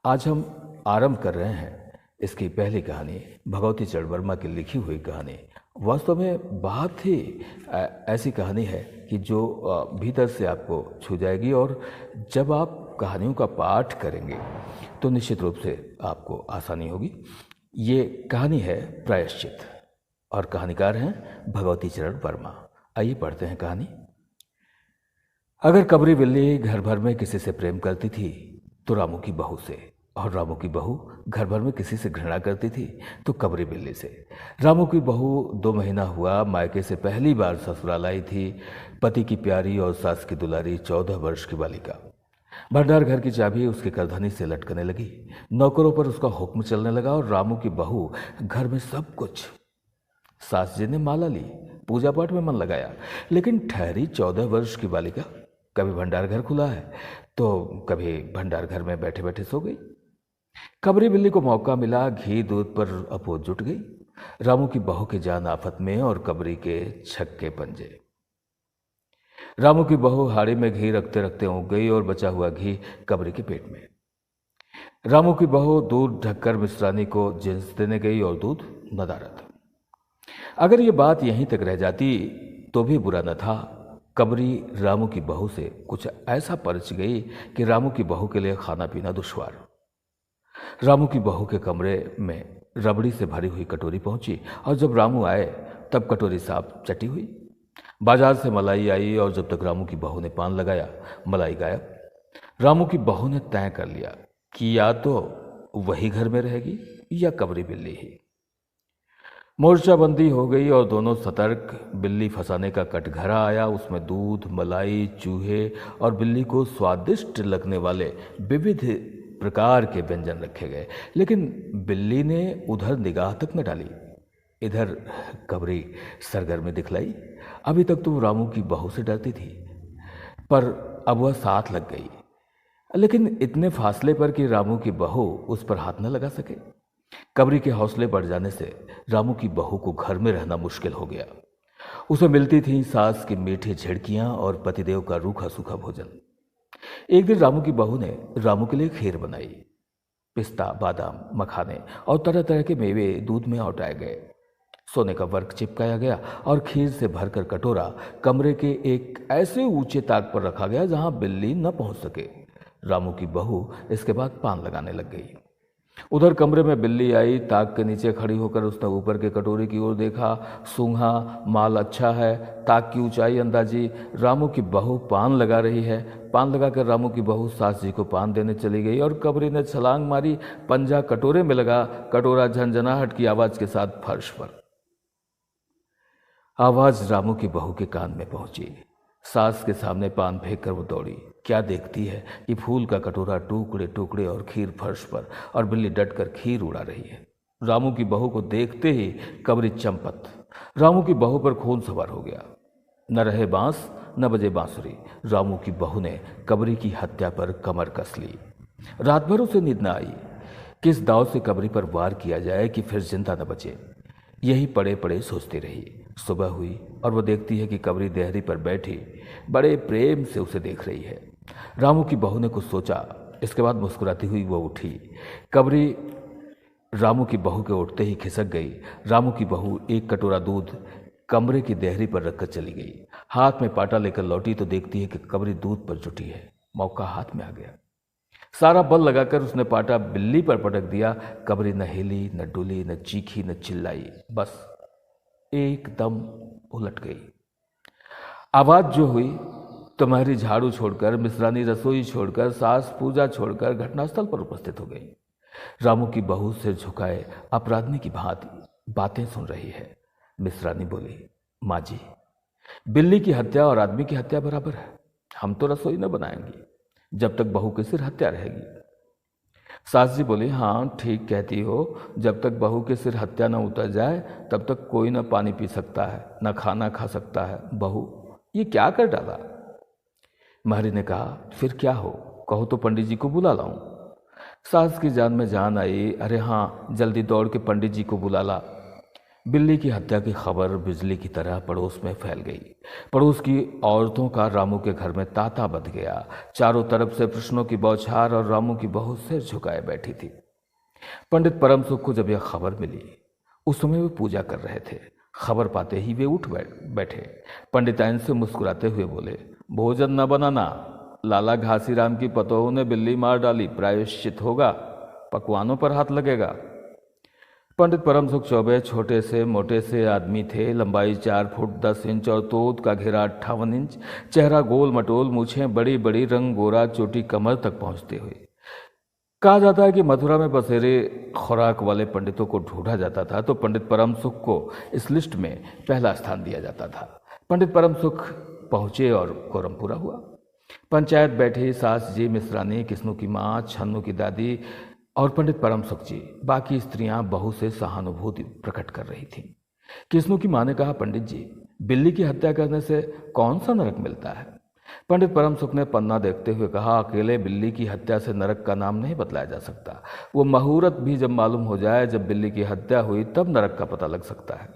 आज हम आरंभ कर रहे हैं इसकी पहली कहानी, भगवती चरण वर्मा की लिखी हुई कहानी। वास्तव में बहुत ही ऐसी कहानी है कि जो भीतर से आपको छू जाएगी, और जब आप कहानियों का पाठ करेंगे तो निश्चित रूप से आपको आसानी होगी। ये कहानी है प्रायश्चित, और कहानीकार हैं भगवती चरण वर्मा। आइए पढ़ते हैं कहानी। अगर कबरी बिल्ली घर भर में किसी से प्रेम करती थी तो रामू की बहू से, और रामू की बहू घर भर में किसी से घृणा करती थी तो कबरी बिल्ली से। रामू की बहू 2 महीना हुआ मायके से पहली बार ससुराल आई थी। पति की प्यारी और सास की दुलारी 14 वर्ष की बालिका। भंडार घर की चाबी उसकी करधनी से लटकने लगी। नौकरों पर उसका हुक्म चलने लगा और रामू की बहू घर में सब कुछ। सास जी ने माला ली, पूजा पाठ में मन लगाया, लेकिन ठहरी 14 वर्ष की बालिका। कभी भंडार घर खुला है तो कभी भंडार घर में बैठे बैठे सो गई। कबरी बिल्ली को मौका मिला, घी दूध पर अपोज जुट गई। रामू की बहू की जान आफत में और कबरी के छक्के पंजे। रामू की बहू हाड़ी में घी रखते रखते ऊँग गई और बचा हुआ घी कबरी के पेट में। रामू की बहू दूध ढककर मिश्रानी को जिन्स देने गई और दूध नदारत। अगर ये बात यहीं तक रह जाती तो भी बुरा न था। कबरी रामू की बहू से कुछ ऐसा परच गई कि रामू की बहू के लिए खाना पीना दुश्वार। रामू की बहू के कमरे में रबड़ी से भरी हुई कटोरी पहुंची, और जब रामू आए तब कटोरी साफ चटी हुई। बाजार से मलाई आई, और जब तक रामू की बहू ने पान लगाया मलाई गायब। रामू की बहू ने तय कर लिया कि या तो वही घर में रहेगी या कबरी बिल्ली ही। मोर्चाबंदी हो गई और दोनों सतर्क। बिल्ली फंसाने का कटघरा आया, उसमें दूध, मलाई, चूहे और बिल्ली को स्वादिष्ट लगने वाले विविध प्रकार के व्यंजन रखे गए। लेकिन बिल्ली ने उधर निगाह तक न डाली। इधर कबरी सरगर्मी दिखलाई। अभी तक तो रामू की बहू से डरती थी, पर अब वह साथ लग गई, लेकिन इतने फासले पर कि रामू की बहू उस पर हाथ न लगा सके। कबरी के हौसले बढ़ जाने से रामू की बहू को घर में रहना मुश्किल हो गया। उसे मिलती थी सास की मीठी झिड़कियां और पतिदेव का रूखा सूखा भोजन। एक दिन रामू की बहू ने रामू के लिए खीर बनाई। पिस्ता, बादाम, मखाने और तरह तरह के मेवे दूध में औटाए गए। सोने का वर्क चिपकाया गया और खीर से भरकर कटोरा कमरे के एक ऐसे ऊंचे ताक पर रखा गया जहां बिल्ली न पहुंच सके। रामू की बहू इसके बाद पान लगाने लग गई। उधर कमरे में बिल्ली आई। ताक के नीचे खड़ी होकर उसने ऊपर के कटोरे की ओर देखा। सूंघा, माल अच्छा है। ताक की ऊंचाई अंदाजी। रामू की बहू पान लगा रही है। पान लगाकर रामू की बहू सास जी को पान देने चली गई और कबरी ने छलांग मारी। पंजा कटोरे में लगा। कटोरा झंझनाहट की आवाज के साथ फर्श पर। आवाज रामू की बहू के कान में पहुंची। सास के सामने पान फेंक कर वो दौड़ी। क्या देखती है कि फूल का कटोरा टुकड़े टुकड़े और खीर फर्श पर, और बिल्ली डट कर खीर उड़ा रही है। रामू की बहू को देखते ही कबरी चंपत। रामू की बहू पर खून सवार हो गया। न रहे बांस न बजे बांसुरी। रामू की बहू ने कबरी की हत्या पर कमर कस ली। रात भर उसे नींद न आई। किस दाव से कबरी पर वार किया जाए कि फिर जिंदा न बचे, यही पड़े पड़े सोचती रही। सुबह हुई और वह देखती है कि कबरी देहरी पर बैठी बड़े प्रेम से उसे देख रही है। रामू की बहू ने कुछ सोचा, इसके बाद मुस्कुराती हुई वो उठी। कबरी रामू की बहू के उठते ही खिसक गई। रामू की बहू एक कटोरा दूध कमरे की देहरी पर रखकर चली गई। हाथ में पाटा लेकर लौटी तो देखती है कि कबरी दूध पर जुटी है। मौका हाथ में आ गया। सारा बल लगाकर उसने पाटा बिल्ली पर पटक दिया। कबरी न हिली, न डुली, न चीखी, न चिल्लाई, बस एकदम उलट गई। आवाज जो हुई, तुम्हारी झाड़ू छोड़कर, मिश्रानी रसोई छोड़कर, सास पूजा छोड़कर घटनास्थल पर उपस्थित हो गई। रामू की बहू सिर झुकाए अपराधी की भांति बातें सुन रही है। मिश्रानी बोली, माँ जी, बिल्ली की हत्या और आदमी की हत्या बराबर है। हम तो रसोई न बनाएंगे जब तक बहू के सिर हत्या रहेगी। सास जी बोली, हाँ ठीक कहती हो, जब तक बहू के सिर हत्या न उतर जाए तब तक कोई न पानी पी सकता है, न खाना खा सकता है। बहू, ये क्या कर डाला? महरी ने कहा, फिर क्या हो, कहो तो पंडित जी को बुला लाऊं। सास की जान में जान आई। अरे हाँ, जल्दी दौड़ के पंडित जी को बुला ला। बिल्ली की हत्या की खबर बिजली की तरह पड़ोस में फैल गई। पड़ोस की औरतों का रामू के घर में तांता बध गया। चारों तरफ से प्रश्नों की बौछार और रामू की बहू सिर झुकाए बैठी थी। पंडित परम सुख को जब यह खबर मिली, उस समय वे पूजा कर रहे थे। खबर पाते ही वे उठ बैठे। पंडिताइन से मुस्कुराते हुए बोले, भोजन न बनाना, लाला घासीराम की पतोहू ने बिल्ली मार डाली, प्रायश्चित होगा, पकवानों पर हाथ लगेगा। पंडित परम सुख चौबे छोटे से मोटे से आदमी थे। लंबाई 4 फुट 10 इंच और तोत का घेरा 58 इंच। चेहरा गोल मटोल, मूछें बड़ी बड़ी, रंग गोरा, चोटी कमर तक पहुंचते हुए। कहा जाता है कि मथुरा में बसेरे खुराक वाले पंडितों को ढूंढा जाता था तो पंडित परम सुख को इस लिस्ट में पहला स्थान दिया जाता था। पंडित परम सुख पहुंचे और कोरम पूरा हुआ। पंचायत बैठी, सास जी, मिश्रानी, किस्नू की माँ, छन्नू की दादी और पंडित परम सुख जी। बाकी स्त्रियां बहू से सहानुभूति प्रकट कर रही थीं। किस्नू की माँ ने कहा, पंडित जी, बिल्ली की हत्या करने से कौन सा नरक मिलता है? पंडित परम सुख ने पन्ना देखते हुए कहा, अकेले बिल्ली की हत्या से नरक का नाम नहीं बतलाया जा सकता। वो मुहूर्त भी जब मालूम हो जाए, जब बिल्ली की हत्या हुई, तब नरक का पता लग सकता है।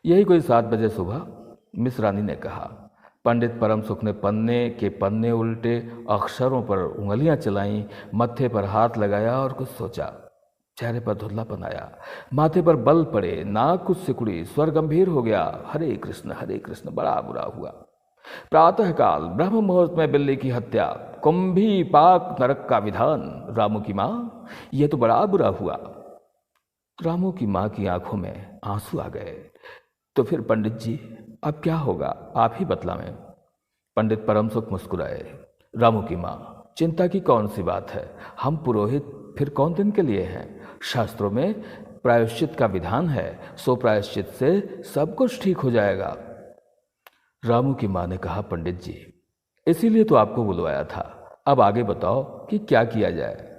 यही कोई 7 बजे सुबह मिश्रानी ने कहा। पंडित परम सुख ने पन्ने के पन्ने उल्टे, अक्षरों पर उंगलियां चलाईं, मत्थे पर हाथ लगाया और कुछ सोचा। चेहरे पर धुंधलापन आया, माथे पर बल पड़े, नाक कुछ सिकुड़ी, स्वर गंभीर हो गया। हरे कृष्ण, बड़ा बुरा हुआ। प्रातःकाल ब्रह्म मुहूर्त में बिल्ली की हत्या, कुंभी पाक नरक का विधान। रामू की माँ, यह तो बड़ा बुरा हुआ। रामू की माँ की आंखों में आंसू आ गए। तो फिर पंडित जी, अब क्या होगा, आप ही बतलावें। पंडित परम सुख मुस्कुराए। रामू की माँ, चिंता की कौन सी बात है, हम पुरोहित फिर कौन दिन के लिए हैं? शास्त्रों में प्रायश्चित का विधान है, सो प्रायश्चित से सब कुछ ठीक हो जाएगा। रामू की माँ ने कहा, पंडित जी, इसीलिए तो आपको बुलवाया था। अब आगे बताओ कि क्या किया जाए।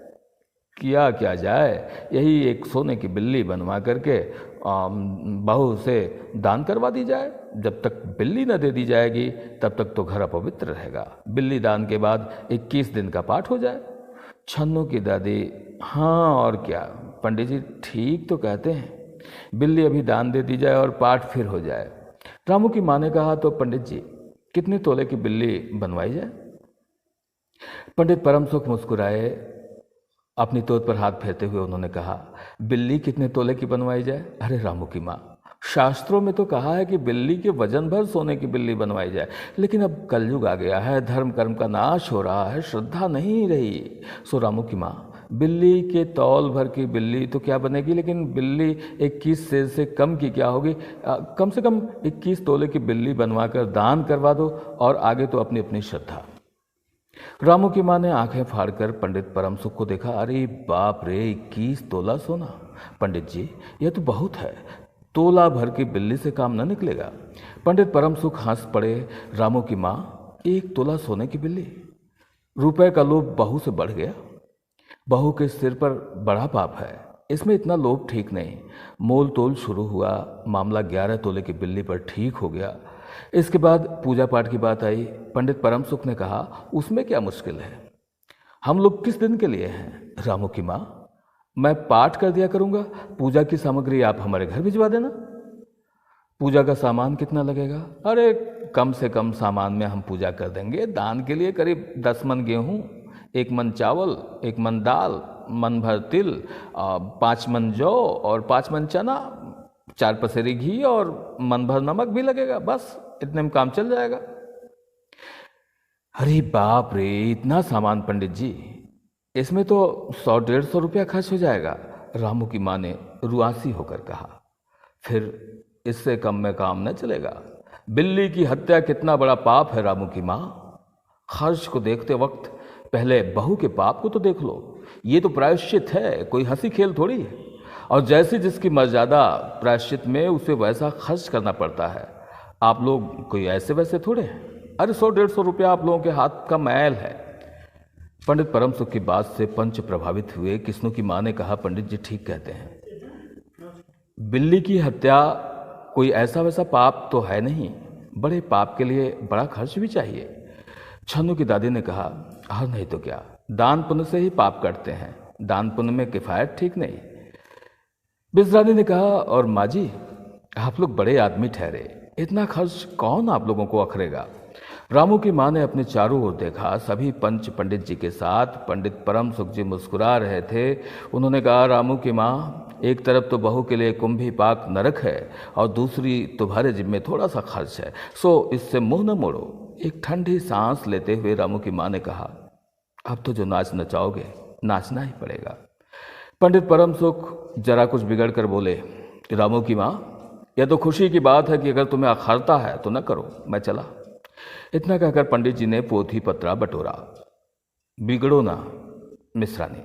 क्या जाए, यही एक सोने की बिल्ली बनवा करके बहू से दान करवा दी जाए। जब तक बिल्ली न दे दी जाएगी तब तक तो घर अपवित्र रहेगा। बिल्ली दान के बाद 21 दिन का पाठ हो जाए। छन्नू की दादी, हाँ और क्या, पंडित जी ठीक तो कहते हैं, बिल्ली अभी दान दे दी जाए और पाठ फिर हो जाए। रामू की माँ ने कहा, तो पंडित जी कितने तोले की बिल्ली बनवाई जाए? पंडित परम सुख मुस्कुराए। अपनी तोत पर हाथ फेरते हुए उन्होंने कहा, बिल्ली कितने तोले की बनवाई जाए? अरे रामू की माँ, शास्त्रों में तो कहा है कि बिल्ली के वजन भर सोने की बिल्ली बनवाई जाए, लेकिन अब कलयुग आ गया है, धर्म कर्म का नाश हो रहा है, श्रद्धा नहीं रही। सो रामू की माँ, बिल्ली के तौल भर की बिल्ली तो क्या बनेगी, लेकिन बिल्ली 21 से कम की क्या होगी? कम से कम 21 तोले की बिल्ली बनवा कर दान करवा दो, और आगे तो अपनी अपनी श्रद्धा। रामू की माँ ने आंखें फाड़कर पंडित परम सुख को देखा। अरे बाप रे, 21 तोला सोना! पंडित जी, यह तो बहुत है, तोला भर की बिल्ली से काम न निकलेगा। पंडित परम सुख हंस पड़े। रामू की माँ, 1 तोला सोने की बिल्ली? रुपए का लोभ बहू से बढ़ गया। बहू के सिर पर बड़ा पाप है, इसमें इतना लोभ ठीक नहीं। मोल तोल शुरू हुआ, मामला 11 तोले की बिल्ली पर ठीक हो गया। इसके बाद पूजा पाठ की बात आई। पंडित परम सुख ने कहा, उसमें क्या मुश्किल है, हम लोग किस दिन के लिए हैं? रामू की माँ, मैं पाठ कर दिया करूंगा, पूजा की सामग्री आप हमारे घर भिजवा देना। पूजा का सामान कितना लगेगा? अरे कम से कम सामान में हम पूजा कर देंगे। दान के लिए करीब 10 मन गेहूं, 1 मन चावल, 1 मन दाल, मन भर तिल, 5 मन जौ और 5 मन चना, 4 पसेरी घी और मन भर नमक भी लगेगा। बस इतने में काम चल जाएगा। अरे बाप रे, इतना सामान पंडित जी, इसमें तो 100-150 रुपया खर्च हो जाएगा। रामू की माँ ने रुआसी होकर कहा, फिर इससे कम में काम न चलेगा। बिल्ली की हत्या कितना बड़ा पाप है रामू की माँ। खर्च को देखते वक्त पहले बहू के पाप को तो देख लो। ये तो प्रायश्चित है, कोई हंसी खेल थोड़ी है। और जैसी जिसकी मर्यादा प्रायश्चित में, उसे वैसा खर्च करना पड़ता है। आप लोग कोई ऐसे वैसे थोड़े हैं। अरे 100-150 रुपया आप लोगों के हाथ का मैल है। पंडित परम सुख की बात से पंच प्रभावित हुए। किस्नू की माँ ने कहा, पंडित जी ठीक कहते हैं, बिल्ली की हत्या कोई ऐसा वैसा पाप तो है नहीं, बड़े पाप के लिए बड़ा खर्च भी चाहिए। छन्नू की दादी ने कहा, हाँ नहीं तो क्या, दान पुण्य से ही पाप करते हैं, दान पुण्य में किफायत ठीक नहीं। बिजरानी ने कहा, और माँ जी, आप लोग बड़े आदमी ठहरे, इतना खर्च कौन आप लोगों को अखरेगा। रामू की माँ ने अपने चारों ओर देखा। सभी पंच पंडित जी के साथ पंडित परम सुख जी मुस्कुरा रहे थे। उन्होंने कहा, रामू की माँ, एक तरफ तो बहू के लिए कुंभी पाक नरक है और दूसरी तुम्हारे जिम्मे थोड़ा सा खर्च है, सो इससे मुंह न मोड़ो। एक ठंडी सांस लेते हुए रामू की माँ ने कहा, अब तो जो नाच नचाओगे नाचना ही पड़ेगा। पंडित परम सुख जरा कुछ बिगड़ कर बोले, रामू की माँ, यह तो खुशी की बात है कि अगर तुम्हें अखरता है तो न करो, मैं चला। इतना कहकर पंडित जी ने पोथी पत्रा बटोरा। बिगड़ो ना मिश्रानी,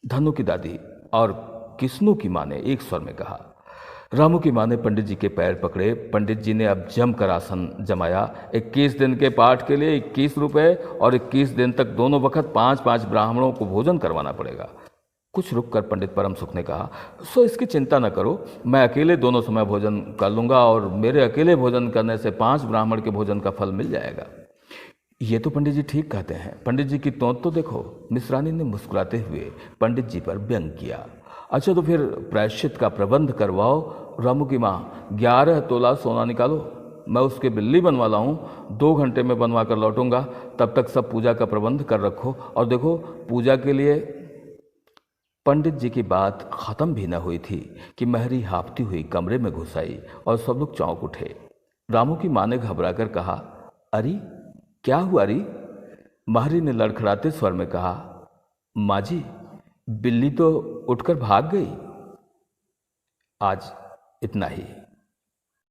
धनु की दादी और किस्नू की माँ ने एक स्वर में कहा। रामू की माँ ने पंडित जी के पैर पकड़े। पंडित जी ने अब जमकर आसन जमाया। 21 दिन के पाठ के लिए 21 रुपए और 21 दिन तक दोनों वक्त 5-5 ब्राह्मणों को भोजन करवाना पड़ेगा। कुछ रुककर पंडित परम सुख ने कहा, सो इसकी चिंता न करो, मैं अकेले दोनों समय भोजन कर लूंगा और मेरे अकेले भोजन करने से 5 ब्राह्मण के भोजन का फल मिल जाएगा। ये तो पंडित जी ठीक कहते हैं, पंडित जी की तोंत तो देखो। मिश्रानी ने मुस्कुराते हुए पंडित जी पर व्यंग किया। अच्छा तो फिर प्रायश्चित का प्रबंध करवाओ। रामू की माँ, 11 तोला सोना निकालो, मैं उसके बिल्ली बनवा लाऊं, 2 घंटे में बनवा कर लौटूंगा। तब तक सब पूजा का प्रबंध कर रखो। और देखो, पूजा के लिए। पंडित जी की बात खत्म भी न हुई थी कि महरी हाफती हुई कमरे में घुस आई और सब लोग चौंक उठे। रामू की माँ ने घबराकर कहा, अरे क्या हुआ अरी? महरी ने लड़खड़ाते स्वर में कहा, माँ जी, बिल्ली तो उठकर भाग गई। आज इतना ही।